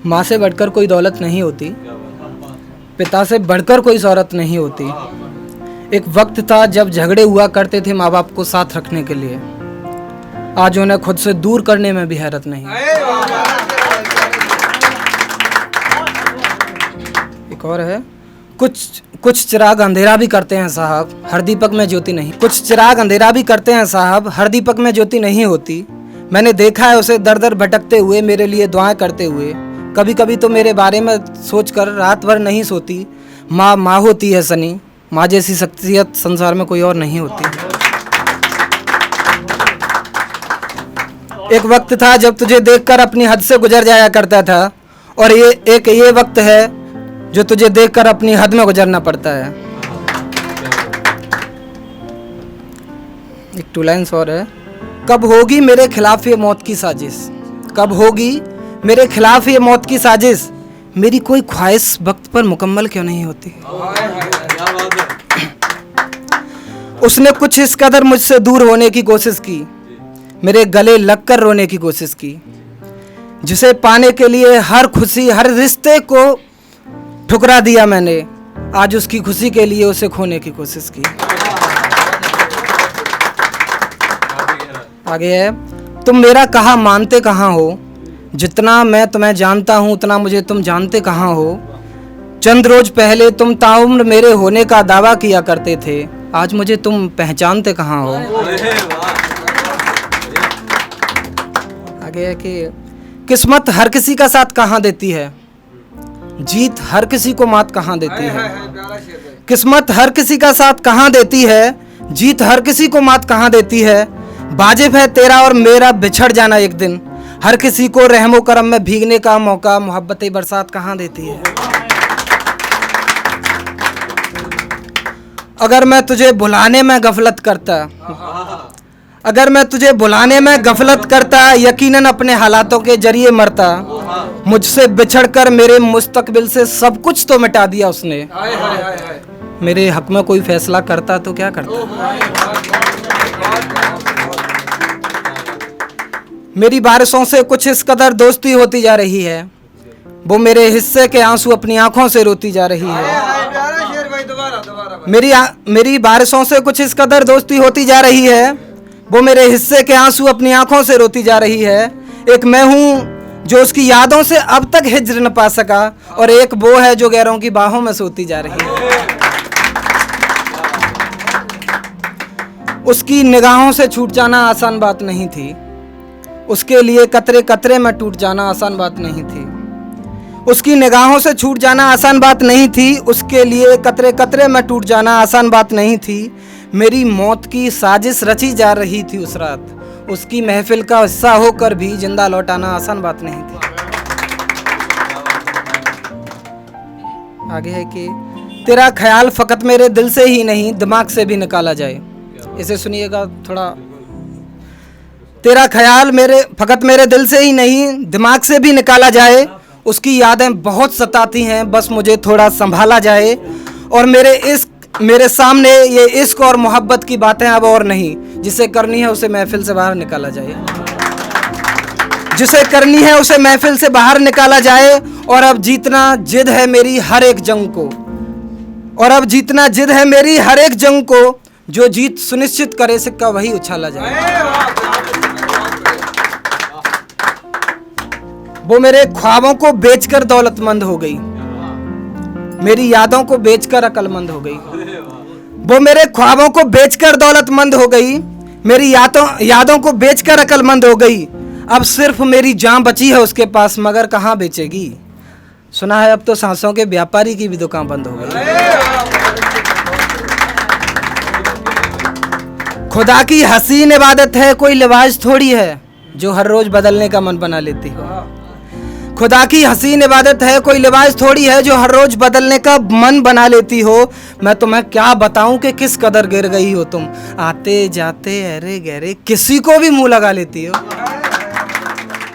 माँ से बढ़कर कोई दौलत नहीं होती, पिता से बढ़कर कोई शौहरत नहीं होती। एक वक्त था जब झगड़े हुआ करते थे माँ बाप को साथ रखने के लिए, आज उन्हें खुद से दूर करने में भी हैरत नहीं। एक और है, कुछ चिराग अंधेरा भी करते हैं साहब, हर दीपक में ज्योति नहीं। कुछ चिराग अंधेरा भी करते हैं साहब, हर दीपक में ज्योति नहीं होती। मैंने देखा है उसे दर दर भटकते हुए, मेरे लिए दुआएं करते हुए। कभी कभी तो मेरे बारे में सोचकर रात भर नहीं सोती। माँ होती है सनी, माँ जैसी शख्सियत संसार में कोई और नहीं होती। एक वक्त था जब तुझे देखकर अपनी हद से गुजर जाया करता था, और ये वक्त है जो तुझे देखकर अपनी हद में गुजरना पड़ता है। एक 2 लाइन्स और है। कब होगी मेरे खिलाफ ये मौत की साजिश, कब होगी मेरे खिलाफ ये मौत की साजिश, मेरी कोई ख्वाहिश वक्त पर मुकम्मल क्यों नहीं होती। उसने कुछ इस कदर मुझसे दूर होने की कोशिश की, मेरे गले लगकर रोने की कोशिश की, जिसे पाने के लिए हर खुशी हर रिश्ते को ठुकरा दिया मैंने। आज उसकी खुशी के लिए उसे खोने की कोशिश की। आगे है, तुम मेरा कहा मानते कहाँ हो, जितना मैं तुम्हें जानता हूँ उतना मुझे तुम जानते कहाँ हो। चंद रोज पहले तुम ताउम्र मेरे होने का दावा किया करते थे, आज मुझे तुम पहचानते कहाँ हो। आगे है कि किस्मत हर किसी का साथ कहाँ देती है, जीत हर किसी को मात कहाँ देती है। किस्मत हर किसी का साथ कहाँ देती है, जीत हर किसी को मात कहाँ देती है। वाजिब है तेरा और मेरा बिछड़ जाना एक दिन, हर किसी को रहमो करम में भीगने का मौका मोहब्बतें बरसात कहाँ देती है। अगर मैं तुझे बुलाने में गफलत करता, अगर मैं तुझे बुलाने में गफलत करता, यकीनन अपने हालातों के जरिए मरता। मुझसे बिछड़कर मेरे मुस्तकबिल से सब कुछ तो मिटा दिया उसने। मेरे हक में कोई फैसला करता तो क्या करता। मेरी बारिशों से कुछ इस कदर दोस्ती होती जा रही है, वो मेरे हिस्से के आंसू अपनी आंखों से रोती जा रही है। मेरी बारिशों से कुछ इस कदर दोस्ती होती जा रही है, वो मेरे हिस्से के आंसू अपनी आंखों से रोती जा रही है। एक मैं हूँ जो उसकी यादों से अब तक हिज्र न पा सका, और एक वो है जो गैरों की बाहों में सोती जा रही है। उसकी निगाहों से छूट जाना आसान बात नहीं थी, उसके लिए कतरे कतरे में टूट जाना आसान बात नहीं थी। उसकी निगाहों से छूट जाना आसान बात नहीं थी, उसके लिए कतरे कतरे में टूट जाना आसान बात नहीं थी। मेरी मौत की साजिश रची जा रही थी उस रात, उसकी महफिल का हिस्सा होकर भी जिंदा लौटाना आसान बात नहीं थी। आगे है कि तेरा ख्याल फकत मेरे दिल से ही नहीं दिमाग से भी निकाला जाए। इसे सुनिएगा थोड़ा। तेरा ख्याल फकत मेरे दिल से ही नहीं दिमाग से भी निकाला जाए, उसकी यादें बहुत सताती हैं, बस मुझे थोड़ा संभाला जाए। और मेरे सामने ये इश्क और मोहब्बत की बातें अब और नहीं, जिसे करनी है उसे महफिल से बाहर निकाला जाए, जिसे करनी है उसे महफिल से बाहर निकाला जाए। और अब जीतना जिद है मेरी हर एक जंग को, और अब जीतना जिद है मेरी हर एक जंग को, जो जीत सुनिश्चित करे सिक्का वही उछाला जाए। वो मेरे ख्वाबों को बेचकर दौलतमंद हो गई, मेरी यादों को बेचकर अक्लमंद हो गई। वो मेरे ख्वाबों को बेचकर दौलतमंद हो गई, मेरी यादों को बेचकर अक्लमंद हो गई। अब सिर्फ मेरी जान बची है उसके पास, मगर कहाँ बेचेगी। सुना है अब तो सांसों के व्यापारी की भी दुकान बंद हो गई। खुदा की हसीन इबादत है कोई लिबास थोड़ी है, जो हर रोज बदलने का मन बना लेती हो। खुदा की हसीन इबादत है कोई लिबास थोड़ी है, जो हर रोज बदलने का मन बना लेती हो। मैं तुम्हें क्या बताऊं कि किस कदर गिर गई हो तुम, आते जाते अरे गहरे किसी को भी मुंह लगा लेती हो।